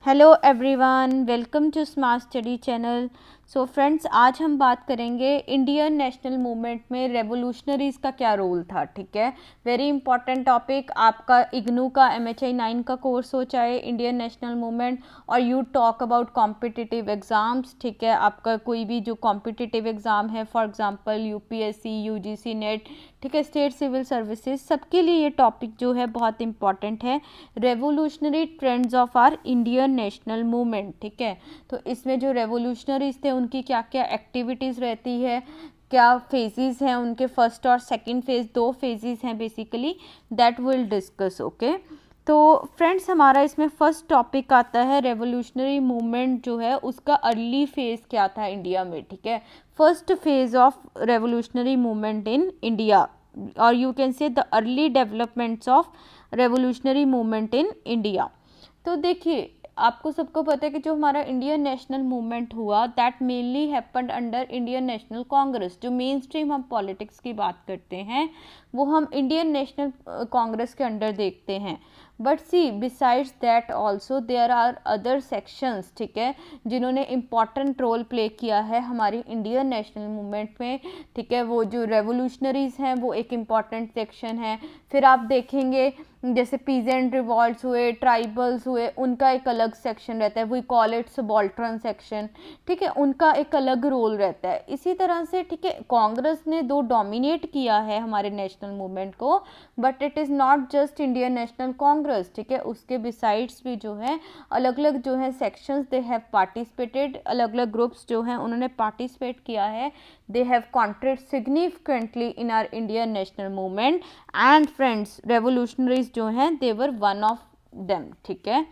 Hello everyone, welcome to smart study channel. So friends, आज हम बात करेंगे इंडियन नेशनल मूवमेंट में रेवोल्यूशनरीज का क्या रोल था। ठीक है, वेरी इंपॉर्टेंट टॉपिक। आपका इग्नू का MHI 9 का कोर्स हो, चाहे इंडियन नेशनल मूवमेंट, और you talk about competitive exams. ठीक है, आपका कोई भी जो कॉम्पिटिटिव एग्ज़ाम है, for example UPSC, UGC net, ठीक है, स्टेट सिविल सर्विसेज, सबके लिए ये टॉपिक जो है बहुत इंपॉर्टेंट है। Revolutionary trends of our Indian national movement. ठीक है, तो इसमें जो रेवोल्यूशनरीज थे उनकी क्या क्या एक्टिविटीज़ रहती है, क्या फेजेस हैं उनके, फर्स्ट और सेकंड फेज, दो फेजेस हैं basically, that will discuss. Okay, तो फ्रेंड्स, हमारा इसमें फर्स्ट टॉपिक आता है रेवोल्यूशनरी मूवमेंट जो है उसका अर्ली फेज क्या था इंडिया में। ठीक है, first phase of revolutionary movement in India, और you can say the early developments of revolutionary movement in India. तो देखिए, आपको सबको पता है कि जो हमारा इंडियन नेशनल मूवमेंट हुआ, that mainly happened under Indian National Congress. जो मेन स्ट्रीम हम पॉलिटिक्स की बात करते हैं वो हम इंडियन नेशनल कांग्रेस के अंडर देखते हैं। But see, besides that also there are other sections, ठीक है, जिन्होंने इम्पॉर्टेंट रोल प्ले किया है हमारी इंडियन नेशनल मूवमेंट में। ठीक है, वो जो रेवोल्यूशनरीज हैं वो एक इम्पॉर्टेंट सेक्शन है। फिर आप देखेंगे जैसे पीजेंट रिवॉल्ट्स हुए, ट्राइबल्स हुए, उनका एक अलग सेक्शन रहता है, we call it subaltern section. ठीक है, उनका एक अलग रोल रहता है। इसी तरह से ठीक है, कांग्रेस ने दो डोमिनेट किया है हमारे नेशनल मूवमेंट को, but it is not just Indian National Congress. ठीक है, उसके बिसाइड्स भी जो है अलग अलग जो है सेक्शंस, दे हैव पार्टिसिपेटेड, अलग अलग ग्रुप्स जो हैं उन्होंने पार्टिसिपेट किया है, they have contributed significantly in our Indian national movement, and friends, revolutionaries जो हैं they were one of them। ठीक है,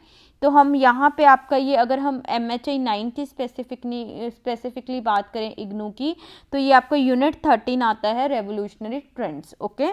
तो हम यहाँ पे आपका ये, अगर हम MHI 9 की स्पेसिफिकली बात करें इग्नू की, तो ये आपका यूनिट 13 आता है, रेवोल्यूशनरी ट्रेंड्स। ओके,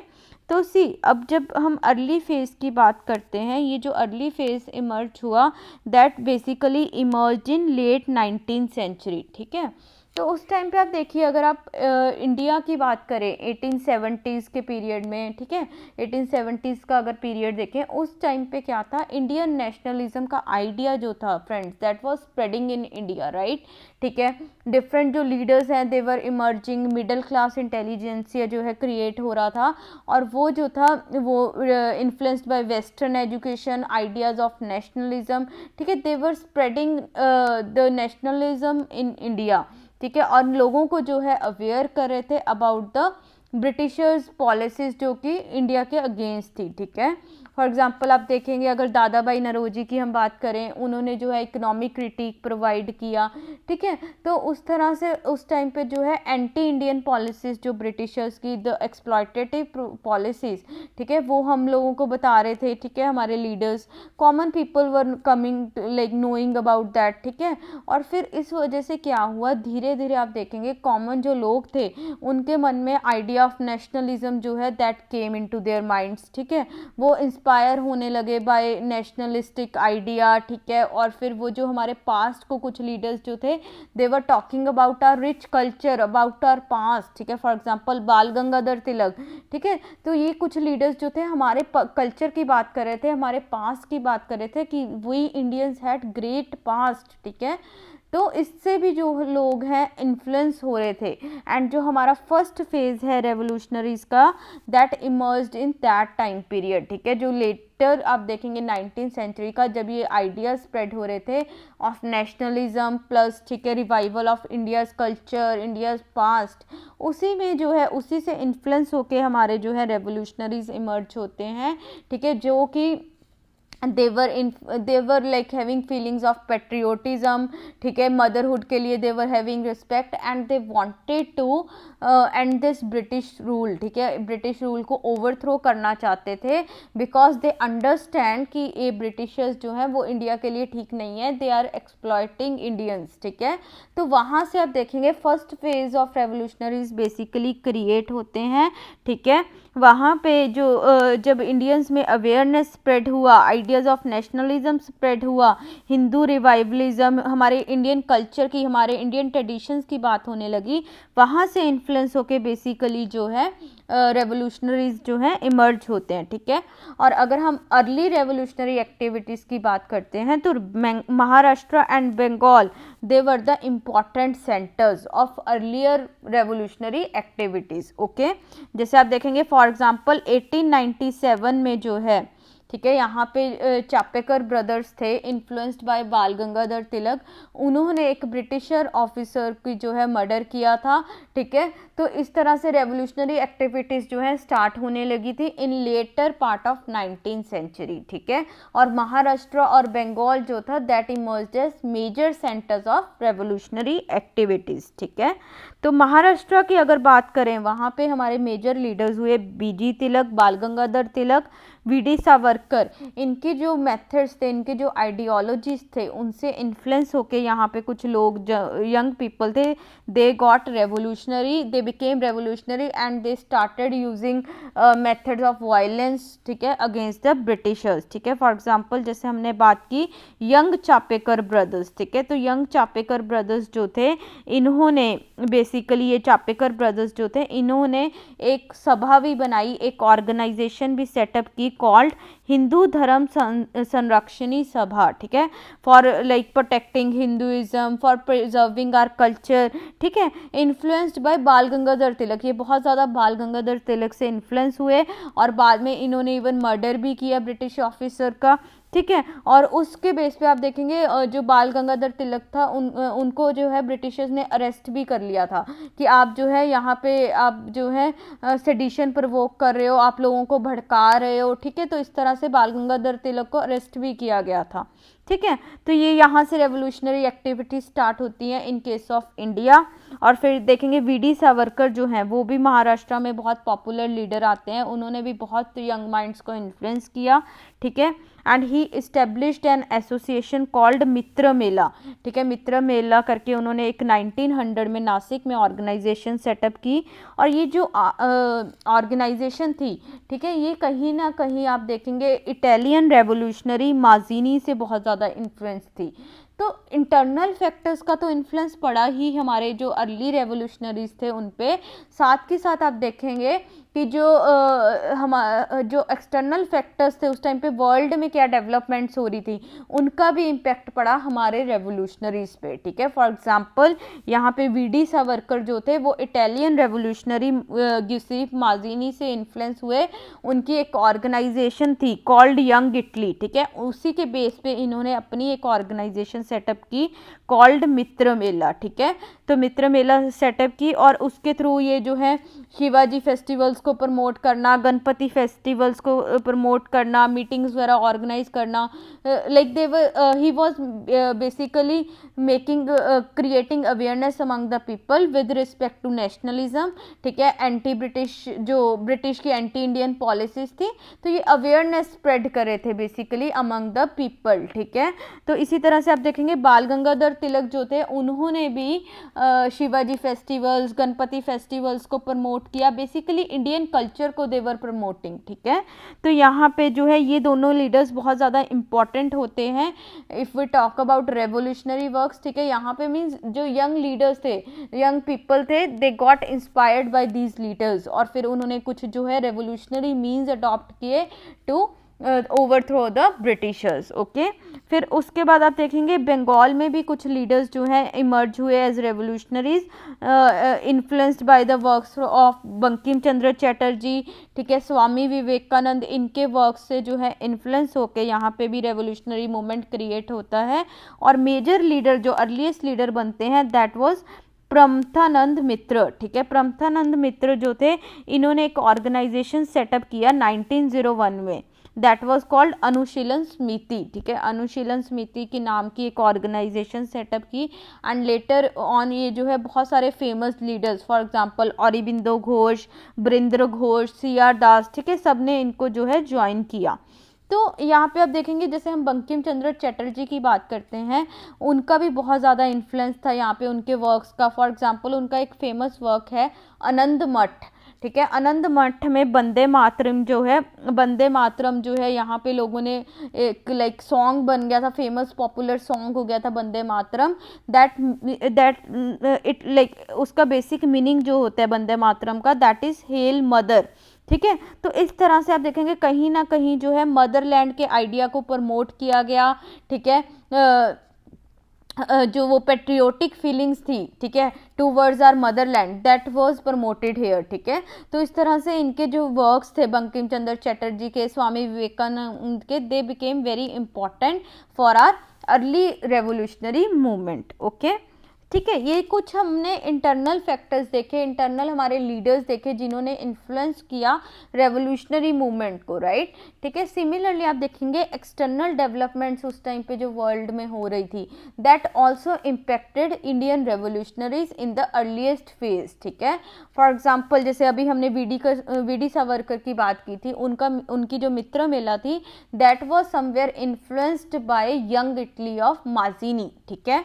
तो सी, अब जब हम अर्ली फेज़ की बात करते हैं, ये जो अर्ली फेज़ इमर्ज हुआ, that basically emerge in late 19th century. ठीक है, तो उस टाइम पे आप देखिए, अगर आप इंडिया की बात करें 1870s के पीरियड में, ठीक है, 1870s का अगर पीरियड देखें, उस टाइम पे क्या था, इंडियन नेशनलिज्म का आइडिया जो था friends, that was spreading in India, right. ठीक है, डिफरेंट जो लीडर्स हैं दे वर इमर्जिंग, मिडिल क्लास इंटेलिजेंसिया जो है क्रिएट हो रहा था, और वो जो था वो influenced by western education, ideas of nationalism. ठीक है, they were spreading the nationalism in India. ठीक है, और लोगों को जो है अवेयर कर रहे थे अबाउट द ब्रिटिशर्स पॉलिसीज जो कि इंडिया के अगेंस्ट थी। ठीक है, फॉर एग्जांपल आप देखेंगे, अगर दादा भाई नौरोजी की हम बात करें, उन्होंने जो है इकोनॉमिक क्रिटिक प्रोवाइड किया। ठीक है, तो उस तरह से उस टाइम पे जो है एंटी इंडियन पॉलिसीज जो ब्रिटिशर्स की, द एक्सप्लॉयटेटिव पॉलिसीज, ठीक है, वो हम लोगों को बता रहे थे। ठीक है, हमारे leaders, common people were coming like knowing about that. ठीक है, और फिर इस वजह से क्या हुआ, धीरे धीरे आप देखेंगे कॉमन जो लोग थे उनके मन में आइडिया ऑफ नेशनलिज्म जो है that came into their minds. ठीक है, वो इंस्पायर होने लगे बाय नेशनलिस्टिक आइडिया। ठीक है, और फिर वो जो हमारे पास्ट को कुछ लीडर्स जो थे, they were talking about our rich culture, about our past. ठीक है, फॉर एग्जांपल बाल गंगाधर तिलक। ठीक है, तो ये कुछ लीडर्स जो थे हमारे कल्चर की बात कर रहे थे, हमारे पास्ट की बात कर रहे थे कि we Indians had great past. ठीक है, तो इससे भी जो लोग हैं इन्फ्लुएंस हो रहे थे। एंड जो हमारा फर्स्ट फेज है रेवोल्यूशनरीज का, that emerged in that time period. ठीक है, जो लेटर आप देखेंगे 19th सेंचुरी का, जब ये आइडिया स्प्रेड हो रहे थे ऑफ नेशनलिज्म प्लस, ठीक है, revival of India's culture, India's past, उसी में जो है, उसी से इन्फ्लुएंस होके हमारे जो है रेवोल्यूशनरीज इमर्ज होते हैं। ठीक है, जो कि they were like having feelings of patriotism। ठीक है, मदरहुड के लिए they were having respect and they wanted to end this British rule। ठीक है, ब्रिटिश रूल को ओवरथ्रो करना चाहते थे, बिकॉज दे अंडरस्टैंड कि ये ब्रिटिशर्स जो हैं वो इंडिया के लिए ठीक नहीं है, दे आर एक्सप्लॉइटिंग इंडियंस। ठीक है, तो वहाँ से आप देखेंगे first phase of revolutionaries basically create होते हैं। ठीक है, वहाँ पे जो जब इंडियंस में अवेयरनेस स्प्रेड हुआ, idea ideas of nationalism spread हुआ, हिंदू रिवाइवलिज्म, हमारे इंडियन कल्चर की, हमारे इंडियन ट्रेडिशंस की बात होने लगी, वहाँ से इन्फ्लुएंस होके बेसिकली जो है रेवोल्यूशनरीज जो हैं इमर्ज होते हैं, ठीक है। और अगर हम अर्ली रेवोल्यूशनरी एक्टिविटीज़ की बात करते हैं तो Maharashtra and Bengal they were the important centres of earlier revolutionary activities, okay. जैसे आप देखेंगे फॉर एग्जांपल 1897 में जो है, ठीक है, यहाँ पे चापेकर ब्रदर्स थे इन्फ्लुएंस्ड बाय बाल गंगाधर तिलक, उन्होंने एक ब्रिटिशर ऑफिसर की जो है मर्डर किया था, ठीक है। तो इस तरह से रेवोल्यूशनरी एक्टिविटीज़ जो है स्टार्ट होने लगी थी in later part of 19th century, ठीक है। और महाराष्ट्र और बंगाल जो था that emerged as major centres of revolutionary activities, ठीक है। तो महाराष्ट्र की अगर बात करें, वहाँ पे हमारे मेजर लीडर्स हुए बीजी तिलक, बाल गंगाधर तिलक, वीडी सावरकर। इनके जो मेथड्स थे, इनके जो आइडियोलॉजीज थे, उनसे इन्फ्लुएंस होके यहाँ पे कुछ लोग यंग पीपल थे, they got revolutionary, they became revolutionary and they started using methods of violence, ठीक है, अगेंस्ट द ब्रिटिशर्स, ठीक है। फॉर एग्जांपल जैसे हमने बात की यंग चापेकर ब्रदर्स, ठीक है। तो यंग चापेकर ब्रदर्स जो थे, इन्होंने बेसिकली, ये चापेकर ब्रदर्स जो थे, इन्होंने एक सभा भी बनाई, एक ऑर्गेनाइजेशन भी सेटअप की कॉल्ड हिंदू धर्म संरक्षणी सभा, ठीक है, for like protecting Hinduism, for preserving our culture, ठीक है, इन्फ्लुएंस्ड बाय बाल गंगाधर तिलक। ये बहुत ज़्यादा बाल गंगाधर तिलक से इन्फ्लुएंस हुए और बाद में इन्होंने इवन मर्डर भी किया ब्रिटिश ऑफिसर का, ठीक है। और उसके बेस पे आप देखेंगे जो बाल गंगाधर तिलक था, उनको जो है ब्रिटिशर्स ने अरेस्ट भी कर लिया था कि आप जो है यहाँ पे आप जो है सेडिशन प्रवोक कर रहे हो, आप लोगों को भड़का रहे हो, ठीक है। तो इस तरह से बाल गंगाधर तिलक को अरेस्ट भी किया गया था, ठीक है। तो ये यहाँ से रेवोल्यूशनरी एक्टिविटी स्टार्ट होती हैं इन केस ऑफ इंडिया। और फिर देखेंगे वीडी सावरकर जो हैं, वो भी महाराष्ट्र में बहुत पॉपुलर लीडर आते हैं, उन्होंने भी बहुत यंग माइंड्स को इन्फ्लुएंस किया, ठीक है। And he established an association called Mitra Mela, ठीक है, मित्र मेला करके उन्होंने एक 1900 में नासिक में ऑर्गेनाइजेशन सेटअप की। और ये जो ऑर्गेनाइजेशन थी, ठीक है, ये कहीं ना कहीं आप देखेंगे इटालियन रेवोल्यूशनरी माजीनी से बहुत ज़्यादा इन्फ्लुएंस थी। तो इंटरनल फैक्टर्स का तो इन्फ्लुएंस पड़ा ही हमारे जो अर्ली रेवोल्यूशनरीज थे उन पे, साथ के साथ आप देखेंगे कि जो जो एक्सटर्नल फैक्टर्स थे उस टाइम पे वर्ल्ड में क्या डेवलपमेंट्स हो रही थी, उनका भी इम्पैक्ट पड़ा हमारे रेवोल्यूशनरीज पे, ठीक है। फॉर एग्जांपल यहाँ पे वीडी सावरकर जो थे वो इटालियन रेवोल्यूशनरी गियुसेप माजीनी से इन्फ्लुएंस हुए, उनकी एक ऑर्गेनाइजेशन थी कॉल्ड यंग इटली, ठीक है, उसी के बेस पे इन्होंने अपनी एक ऑर्गेनाइजेशन सेटअप की कॉल्ड मित्र मेला, ठीक है। तो मित्र मेला सेटअप की और उसके थ्रू ये जो है शिवाजी फेस्टिवल्स को प्रमोट करना, गणपति फेस्टिवल्स को प्रमोट करना, मीटिंग्स वगैरह ऑर्गेनाइज करना, like they were he was basically making creating awareness among the people with respect to nationalism, ठीक है, एंटी ब्रिटिश, जो ब्रिटिश की एंटी इंडियन पॉलिसीज थी, तो ये अवेयरनेस स्प्रेड करे थे बेसिकली अमंग द पीपल, ठीक है। तो इसी तरह से आप देखेंगे बाल गंगाधर तिलक जो थे, उन्होंने भी शिवाजी फेस्टिवल्स, गणपति फेस्टिवल्स को प्रमोट किया, बेसिकली इंडियन कल्चर को देवर प्रमोटिंग, ठीक है। तो यहाँ पे जो है ये दोनों लीडर्स बहुत ज़्यादा इंपॉर्टेंट होते हैं if we talk about revolutionary works, ठीक है। यहाँ पे मीन्स जो यंग लीडर्स थे, यंग पीपल थे, they got inspired by these leaders और फिर उन्होंने कुछ जो है रेवोल्यूशनरी मीन्स अडॉप्ट किए to overthrow the Britishers, okay. फिर उसके बाद आप देखेंगे बंगाल में भी कुछ लीडर्स जो हैं इमर्ज हुए as revolutionaries influenced by the works of Bankim Chandra Chatterjee, ठीक है, स्वामी विवेकानंद, इनके वर्क्स से जो है इन्फ्लुएंस होके यहाँ पे भी रेवोल्यूशनरी मूवमेंट क्रिएट होता है। और मेजर लीडर जो अर्लीस्ट लीडर बनते हैं दैट वाज प्रमथानंद मित्र, ठीक है। प्रमथानंद मित्र जो थे, इन्होंने एक ऑर्गेनाइजेशन सेटअप किया 1901 में, दैट वाज कॉल्ड अनुशीलन समिति, ठीक है, अनुशीलन समिति के नाम की एक ऑर्गेनाइजेशन सेटअप की। एंड लेटर ऑन ये जो है बहुत सारे famous leaders, for example Aurobindo Ghosh, Barinder Ghosh, CR दास, ठीक है, सब ने इनको जो है ज्वाइन किया। तो यहाँ पे आप देखेंगे जैसे हम बंकिम चंद्र चटर्जी की बात करते हैं, उनका भी बहुत ज़्यादा इन्फ्लुएंस था यहाँ पे उनके वर्क्स का। फॉर एग्जांपल उनका एक फेमस वर्क है आनंद मठ, ठीक है। आनंद मठ में वंदे मातरम जो है यहाँ पे लोगों ने एक लाइक सॉन्ग बन गया था, फेमस पॉपुलर सॉन्ग हो गया था Vande Mataram. That it like उसका बेसिक मीनिंग जो होता है वंदे मातरम का, दैट इज हेल मदर। ठीक है, तो इस तरह से आप देखेंगे कहीं ना कहीं जो है मदरलैंड के आइडिया को प्रमोट किया गया। ठीक है, जो वो पेट्रियोटिक फीलिंग्स थी, ठीक है, towards our motherland, that was promoted here. ठीक है, तो इस तरह से इनके जो वर्क्स थे बंकिम चंद्र चटर्जी के, स्वामी विवेकानंद के, they became very important for our early revolutionary movement. Okay, ठीक है, ये कुछ हमने इंटरनल फैक्टर्स देखे, इंटरनल हमारे लीडर्स देखे जिन्होंने इन्फ्लुएंस किया रेवोल्यूशनरी मूवमेंट को, राइट। ठीक है, सिमिलरली आप देखेंगे एक्सटर्नल डेवलपमेंट्स उस टाइम पे जो वर्ल्ड में हो रही थी, that also impacted Indian revolutionaries in the earliest phase. ठीक है, फॉर एग्जाम्पल जैसे अभी हमने वीडी सावरकर की बात की थी, उनकी जो मित्र मेला थी, that was somewhere influenced by young Italy of Mazzini. ठीक है,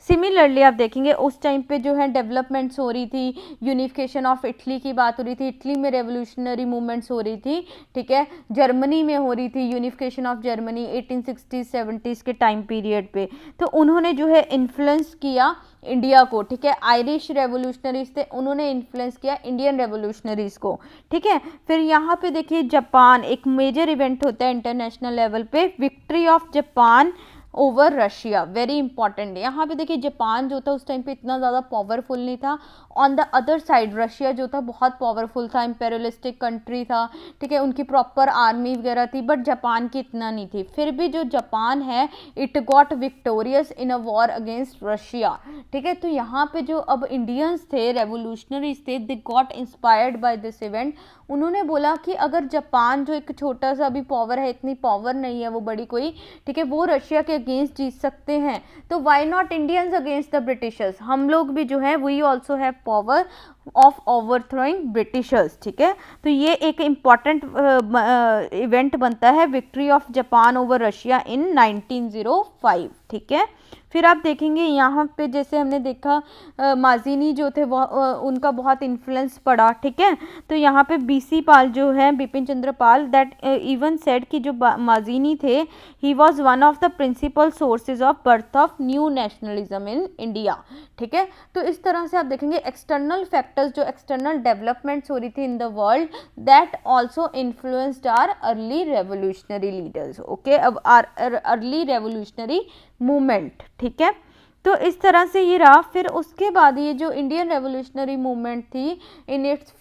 सिमिलरली आप देखेंगे उस टाइम पे जो है डेवलपमेंट्स हो रही थी, यूनिफिकेशन ऑफ इटली की बात हो रही थी, इटली में रेवोल्यूशनरी मूवमेंट्स हो रही थी। ठीक है, जर्मनी में हो रही थी यूनिफिकेशन ऑफ जर्मनी 1860s-70s के टाइम पीरियड पे, तो उन्होंने जो है इन्फ्लुएंस किया इंडिया को। ठीक है, आयरिश रेवोल्यूशनरीज थे, उन्होंने इन्फ्लुएंस किया इंडियन रेवोल्यूशनरीज को। ठीक है, फिर यहाँ पे देखिए जापान एक मेजर इवेंट होता है इंटरनेशनल लेवल पे, victory of Japan over Russia, very important. यहाँ पे देखिए जापान जो था उस टाइम पे इतना ज़्यादा पावरफुल नहीं था, on the other side Russia जो था बहुत पावरफुल था, इम्पेरियलिस्टिक कंट्री था। ठीक है, उनकी प्रॉपर आर्मी वगैरह थी, बट जापान की इतना नहीं थी। फिर भी जो जापान है it got victorious in a war against Russia. ठीक है, तो यहाँ पे जो अब इंडियंस थे, रेवोल्यूशनरीज थे, they got inspired by this event. उन्होंने बोला कि अगर जापान जो एक छोटा सा अभी पावर है, इतनी पावर नहीं है वो बड़ी कोई, ठीक है, वो रशिया के अगेंस्ट जीत सकते हैं, तो why not Indians against the Britishers, हम लोग भी जो है we also have power of overthrowing Britishers. ठीक है, तो ये एक इम्पॉर्टेंट इवेंट बनता है, victory of Japan over Russia in 1905। ठीक है, फिर आप देखेंगे यहाँ पे जैसे हमने देखा माजीनी जो थे वो उनका बहुत इन्फ्लुएंस पड़ा। ठीक है, तो यहाँ पे बीसी पाल जो है, Bipin Chandra Pal, that even said कि जो माजीनी थे, he was one of the principal sources of birth of new nationalism in India. ठीक है, तो इस तरह से आप देखेंगे एक्सटर्नल फैक्टर्स, जो एक्सटर्नल डेवलपमेंट्स हो रही थी in the world, that also influenced our early revolutionary leaders. Okay, अब आर अर्ली रेवोल्यूशनरी मूवमेंट। ठीक है, तो इस तरह से ये रहा। फिर उसके बाद ये जो इंडियन रेवोल्यूशनरी मूवमेंट थी इन इट्स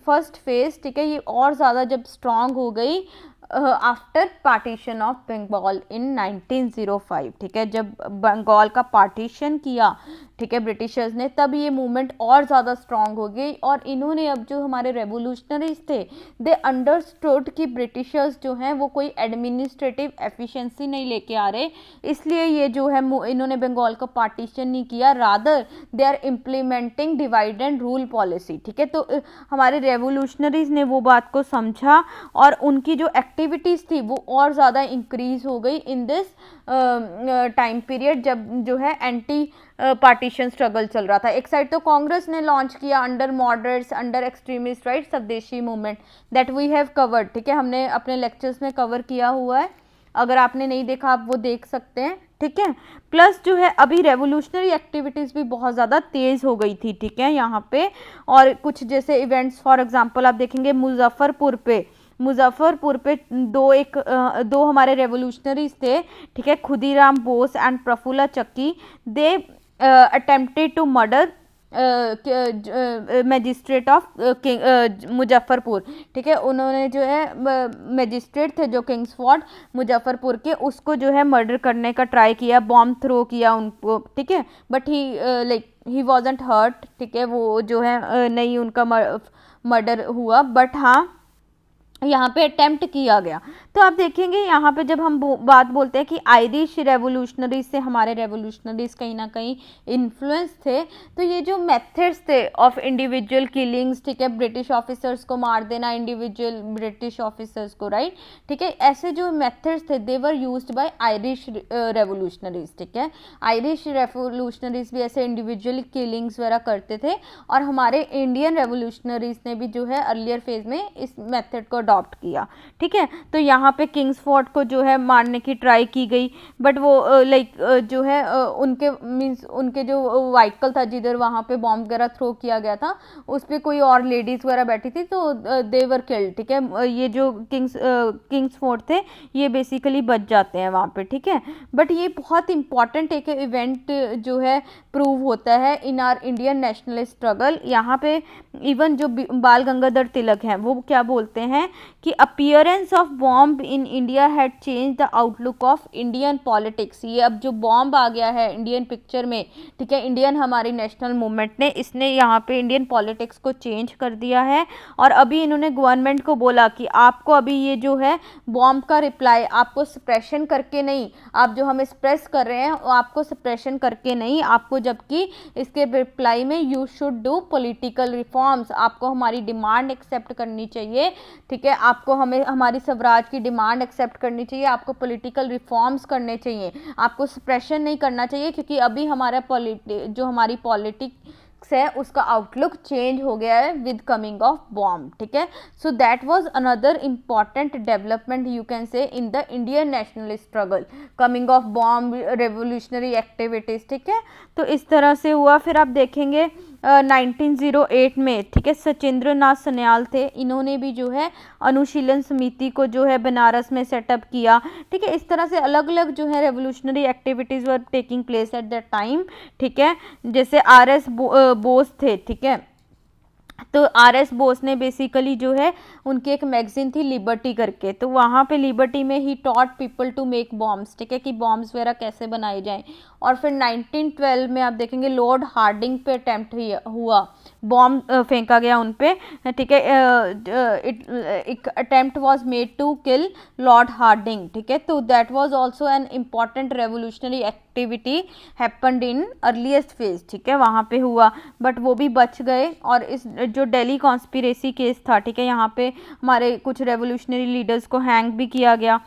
फर्स्ट फेज, ठीक है, ये और ज़्यादा जब स्ट्रांग हो गई आफ्टर पार्टीशन ऑफ बंगाल इन 1905। ठीक है, जब बंगाल का पार्टीशन किया, ठीक है, ब्रिटिशर्स ने, तब ये मूवमेंट और ज़्यादा स्ट्रांग हो गई। और इन्होंने अब जो हमारे रेवोल्यूशनरीज थे, दे अंडरस्टूड कि ब्रिटिशर्स जो हैं वो कोई एडमिनिस्ट्रेटिव एफिशिएंसी नहीं लेके आ रहे, इसलिए ये जो है इन्होंने बंगाल का पार्टीशन नहीं किया, rather they are implementing divide and rule policy. ठीक है, तो हमारे रेवोल्यूशनरीज ने वो बात को समझा और उनकी जो एक्टिविटीज़ थी वो और ज़्यादा इंक्रीज हो गई इन दिस टाइम पीरियड, जब जो है एंटी पार्टीशन स्ट्रगल चल रहा था। एक साइड तो कांग्रेस ने लॉन्च किया under moderates, under extremist, right, swadeshi movement, that we have covered. ठीक है, हमने अपने लेक्चर्स में कवर किया हुआ है, अगर आपने नहीं देखा आप वो देख सकते हैं। ठीक है, प्लस जो है अभी रेवोल्यूशनरी एक्टिविटीज़ भी बहुत ज़्यादा तेज़ हो गई थी। ठीक है, यहाँ पे और कुछ जैसे इवेंट्स, फॉर एग्जांपल आप देखेंगे मुजफ्फरपुर पे दो हमारे रेवोल्यूशनरीज थे, ठीक है, Khudiram Bose and Prafulla Chaki, they attempted to murder magistrate of Muzaffarpur. ठीक है, उन्होंने जो है मजिस्ट्रेट थे जो किंग्स फोर्ट मुजफ्फरपुर के, उसको जो है मर्डर करने का ट्राई किया, बॉम्ब थ्रो किया उनको। ठीक है, बट ही वॉजंट हर्ट। ठीक है, वो जो है नहीं उनका मर्डर हुआ, बट हाँ यहाँ पे अटेम्प्ट किया गया। तो आप देखेंगे यहाँ पे जब हम बात बोलते हैं कि आयरिश रेवोल्यूशनरीज से हमारे रेवोल्यूशनरीज कहीं ना कहीं इन्फ्लुएंस थे, तो ये जो मेथड्स थे ऑफ इंडिविजुअल किलिंग्स, ठीक है, ब्रिटिश ऑफिसर्स को मार देना, इंडिविजुअल ब्रिटिश ऑफिसर्स को, राइट, ठीक है, ऐसे जो मेथड्स थे they were used by Irish revolutionaries, ठीक है। आयरिश रेवोल्यूशनरीज भी ऐसे इंडिविजुअल किलिंग्स वगैरह करते थे, और हमारे इंडियन रेवोल्यूशनरीज ने भी जो है अर्लियर फेज में इस मेथड को अडॉप्ट किया, ठीक है। तो यहाँ पे किंग्सफोर्ड को जो है मारने की ट्राई की गई, बट वो जो है उनके मीन्स उनके जो व्हीकल था जिधर वहाँ पे बॉम्ब वगैरह थ्रो किया गया था उस पर कोई और लेडीज़ वगैरह बैठी थी, तो दे वर किल्ड, ठीक है। ये जो किंग्सफोर्ड थे ये बेसिकली बच जाते हैं वहाँ पे, ठीक है। बट ये बहुत इंपॉर्टेंट एक इवेंट जो है प्रूव होता है इन आर इंडियन नेशनल स्ट्रगल। यहाँ पे इवन जो बाल गंगाधर तिलक हैं वो क्या बोलते हैं कि appearance of bomb in India had change the outlook of Indian politics. ये अब जो बॉम्ब आ गया है इंडियन पिक्चर में, ठीक है, इंडियन हमारी नेशनल मूवमेंट ने, इसने यहाँ पे इंडियन पॉलिटिक्स को चेंज कर दिया है। और अभी इन्होंने गवर्नमेंट को बोला कि आपको अभी ये जो है बॉम्ब का रिप्लाई आपको सप्रेशन करके नहीं, आप जो हमें सप्रेस कर रहे हैं आपको सप्रेशन करके नहीं, आपको जबकि इसके रिप्लाई में you should do political reforms, आपको हमारी डिमांड एक्सेप्ट करनी चाहिए, ठीक है, आपको हमें हमारी स्वराज की डिमांड एक्सेप्ट करनी चाहिए, आपको पॉलिटिकल रिफॉर्म्स करने चाहिए, आपको सप्रेशन नहीं करना चाहिए, क्योंकि अभी हमारा जो हमारी पॉलिटिक्स है उसका आउटलुक चेंज हो गया है विद कमिंग ऑफ बॉम्ब, ठीक है। So that was another important development you can से in the Indian national struggle, coming of bomb, revolutionary activities, ठीक है। तो इस तरह से हुआ। फिर आप देखेंगे 1908 में, ठीक है, सचिंद्र नाथ सन्याल थे, इन्होंने भी जो है अनुशीलन समिति को जो है बनारस में सेटअप किया, ठीक है। इस तरह से अलग अलग जो है revolutionary activities were taking place at that time, ठीक है। जैसे आर.एस. बोस थे, ठीक है, तो आर.एस. बोस ने बेसिकली जो है उनकी एक मैगजीन थी लिबर्टी करके, तो वहाँ पे लिबर्टी में ही taught people to make bombs, ठीक है, कि बॉम्ब्स वगैरह कैसे बनाए जाएं। और फिर 1912 में आप देखेंगे लॉर्ड हार्डिंग पे अटेम्प्ट हुआ, बॉम्ब फेंका गया उन पे, ठीक है, एक attempt was made to kill Lord Hardinge, ठीक है। तो that was also an important revolutionary activity happened in earliest phase, ठीक है, वहाँ पे हुआ, बट वो भी बच गए। और इस जो दिल्ली कॉन्स्पिरेसी केस था, ठीक है, यहाँ पे हमारे कुछ रेवोल्यूशनरी लीडर्स को हैंग भी किया गया,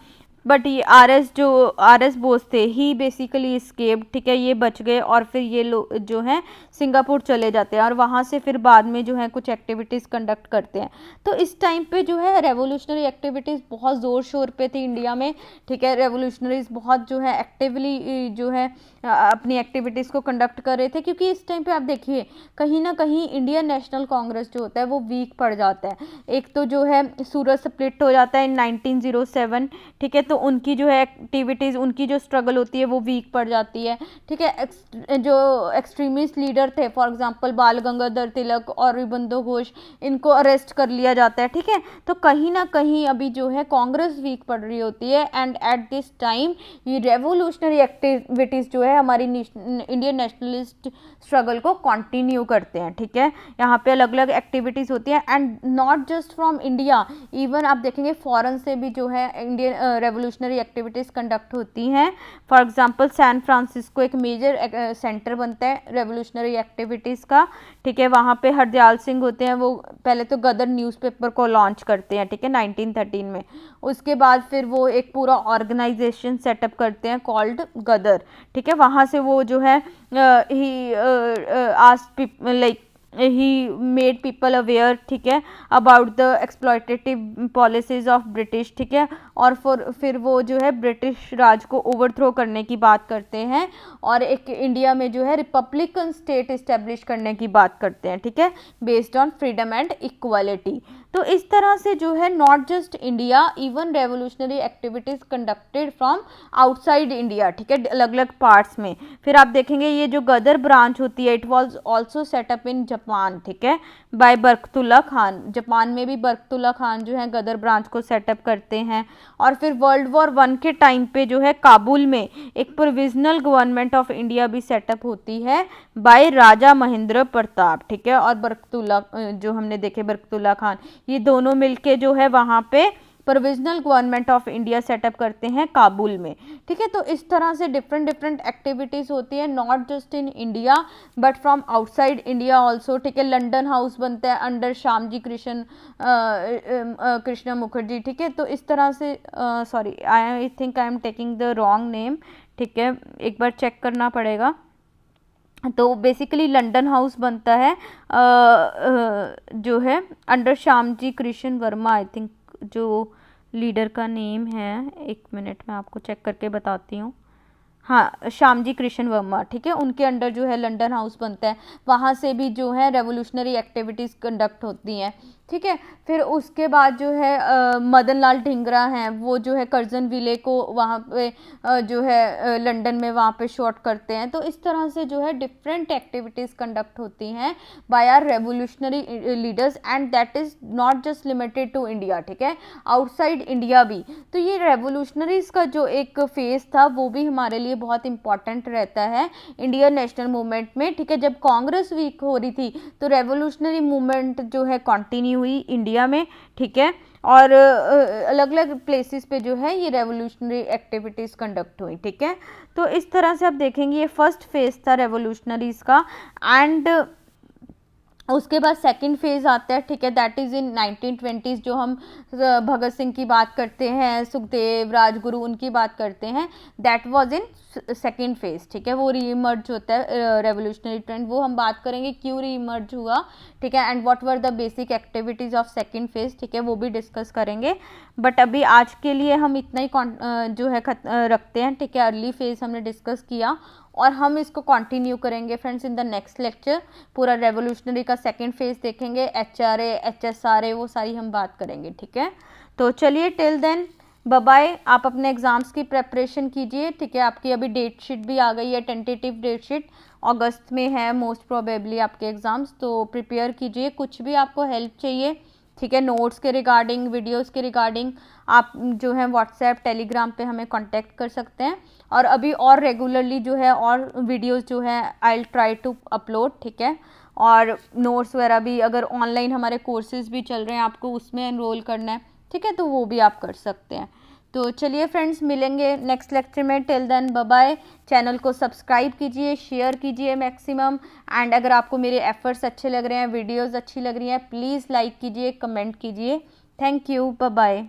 बट ये आर.एस. बोस थे ही बेसिकली स्केप्ड, ठीक है, ये बच गए। और फिर ये लोग जो हैं सिंगापुर चले जाते हैं और वहाँ से फिर बाद में जो है कुछ एक्टिविटीज़ कंडक्ट करते हैं। तो इस टाइम पे जो है रेवोल्यूशनरी एक्टिविटीज़ बहुत ज़ोर शोर पे थी इंडिया में, ठीक है, रेवोल्यूशनरीज बहुत जो है एक्टिवली जो है अपनी एक्टिविटीज़ को कंडक्ट कर रहे थे, क्योंकि इस टाइम पे आप देखिए कहीं ना कहीं इंडियन नेशनल कांग्रेस जो होता है वो वीक पड़ जाता है। एक तो जो है सूरत स्प्लिट हो जाता है इन 1907, ठीक है, तो उनकी जो है एक्टिविटीज़, उनकी जो स्ट्रगल होती है वो वीक पड़ जाती है, ठीक है। जो एक्सट्रीमिस्ट लीडर थे फॉर एग्जांपल बाल गंगाधर तिलक और अरबिंदो घोष, इनको अरेस्ट कर लिया जाता है, ठीक है। तो कहीं ना कहीं अभी जो है कांग्रेस वीक पड़ रही होती है, एंड एट दिस टाइम ये रेवोल्यूशनरी एक्टिविटीज़ जो है हमारी इंडियन नेशनलिस्ट स्ट्रगल को कंटिन्यू करते हैं, ठीक है। यहाँ पे अलग अलग एक्टिविटीज़ होती हैं, and not just from India, even आप देखेंगे फॉरेन से भी जो है इंडियन रेवोल्यूशनरी एक्टिविटीज़ कंडक्ट होती हैं। फॉर एग्जांपल सैन फ्रांसिस्को एक मेजर सेंटर बनता है रेवोल्यूशनरी एक्टिविटीज़ का, ठीक है, वहाँ पे हरदयाल सिंह होते हैं, वो पहले तो गदर न्यूज़पेपर को लॉन्च करते हैं, ठीक है, 1913 में। उसके बाद फिर वो एक पूरा ऑर्गेनाइजेशन सेटअप करते हैं कॉल्ड गदर, ठीक है। वहाँ से वो जो है he asked like he made people aware, ठीक है, about the exploitative policies of British, ठीक है। और फिर वो जो है ब्रिटिश राज को ओवरथ्रो करने की बात करते हैं और एक इंडिया में जो है रिपब्लिकन स्टेट इस्टेब्लिश करने की बात करते हैं, ठीक है, based on freedom and equality. तो इस तरह से जो है not just India, even revolutionary activities conducted from outside India, ठीक है, अलग अलग पार्ट्स में। फिर आप देखेंगे ये जो गदर ब्रांच होती है it was also setup in Japan, ठीक है, बाय बरकतुल्ला खान। जापान में भी बरकतुल्ला खान जो है गदर ब्रांच को सेटअप करते हैं। और फिर वर्ल्ड वॉर 1 के टाइम पे जो है काबुल में एक प्रोविजनल गवर्नमेंट ऑफ इंडिया भी सेटअप होती है बाय राजा महेंद्र प्रताप, ठीक है। और बरकतुल्ला जो हमने देखे बरकतुल्ला खान, ये दोनों मिलके जो है वहाँ पे provisional government of India setup करते हैं काबुल में, ठीक है। तो इस तरह से डिफरेंट डिफरेंट एक्टिविटीज़ होती है, not just in India but from outside India also, ठीक है। लंदन हाउस बनता है अंडर श्यामजी कृष्ण मुखर्जी, ठीक है। तो इस तरह से sorry I think I am taking the wrong name, ठीक है, एक बार चेक करना पड़ेगा। तो बेसिकली लंदन हाउस बनता है जो है under Shyamji Krishna Verma, I think जो लीडर का नेम है, एक मिनट में आपको चेक करके बताती हूँ। हाँ, श्यामजी कृष्ण वर्मा, ठीक है, उनके अंडर जो है लंदन हाउस बनता है, वहाँ से भी जो है रेवोल्यूशनरी एक्टिविटीज़ कंडक्ट होती हैं, ठीक है। फिर उसके बाद जो है मदन लाल ढींगरा हैं, वो जो है कर्जन विले को वहाँ पे जो है लंदन में वहाँ पे शॉट करते हैं। तो इस तरह से जो है डिफरेंट एक्टिविटीज़ कंडक्ट होती हैं by our revolutionary leaders and that is not just limited to India, ठीक है, आउटसाइड इंडिया भी। तो ये रेवोल्यूशनरीज का जो एक फेज था वो भी हमारे लिए बहुत इंपॉर्टेंट रहता है इंडियन नेशनल मूवमेंट में, ठीक है। जब कांग्रेस वीक हो रही थी तो रेवोल्यूशनरी मूवमेंट जो है कंटिन्यू हुई इंडिया में, ठीक है। और अलग अलग प्लेसेस पे जो है ये रेवोल्यूशनरी एक्टिविटीज़ कंडक्ट हुई, ठीक है। तो इस तरह से आप देखेंगे ये फर्स्ट फेज था रेवोल्यूशनरीज का। एंड उसके बाद सेकंड फेज आता है, ठीक है, दैट इज़ इन 1920s। जो हम भगत सिंह की बात करते हैं, सुखदेव, राजगुरु, उनकी बात करते हैं, that was in second phase, ठीक है। वो रीइमर्ज होता है रेवोल्यूशनरी ट्रेंड, वो हम बात करेंगे क्यों रीइमर्ज हुआ, ठीक है, and what were the basic activities of second phase, ठीक है, वो भी डिस्कस करेंगे। बट अभी आज के लिए हम इतना ही जो है रखते हैं, ठीक है। अर्ली फेज हमने डिस्कस किया और हम इसको कंटिन्यू करेंगे friends in the next lecture. पूरा रेवोल्यूशनरी का सेकंड फेज देखेंगे, HRA, HSRA, वो सारी हम बात करेंगे, ठीक है। तो चलिए टिल देन बाय बाय। आप अपने एग्ज़ाम्स की प्रेपरेशन कीजिए, ठीक है। आपकी अभी डेट शीट भी आ गई है, टेंटेटिव डेट शीट, अगस्त में है मोस्ट प्रोबेबली आपके एग्ज़ाम्स, तो प्रिपेयर कीजिए। कुछ भी आपको हेल्प चाहिए, ठीक है, नोट्स के रिगार्डिंग, वीडियोस के रिगार्डिंग, आप जो है व्हाट्सएप, टेलीग्राम पे हमें कांटेक्ट कर सकते हैं। और अभी और रेगुलरली जो है और वीडियोस जो है I will try to upload, ठीक है। और नोट्स वगैरह भी, अगर ऑनलाइन हमारे कोर्सेज भी चल रहे हैं, आपको उसमें एनरोल करना है, ठीक है, तो वो भी आप कर सकते हैं। तो चलिए फ्रेंड्स, मिलेंगे नेक्स्ट लेक्चर में। Till then bye bye. Channel को सब्सक्राइब कीजिए, शेयर कीजिए मैक्सिमम, एंड अगर आपको मेरे एफर्ट्स अच्छे लग रहे हैं, वीडियोस अच्छी लग रही हैं, प्लीज़ लाइक कीजिए, कमेंट कीजिए। Thank you, bye bye.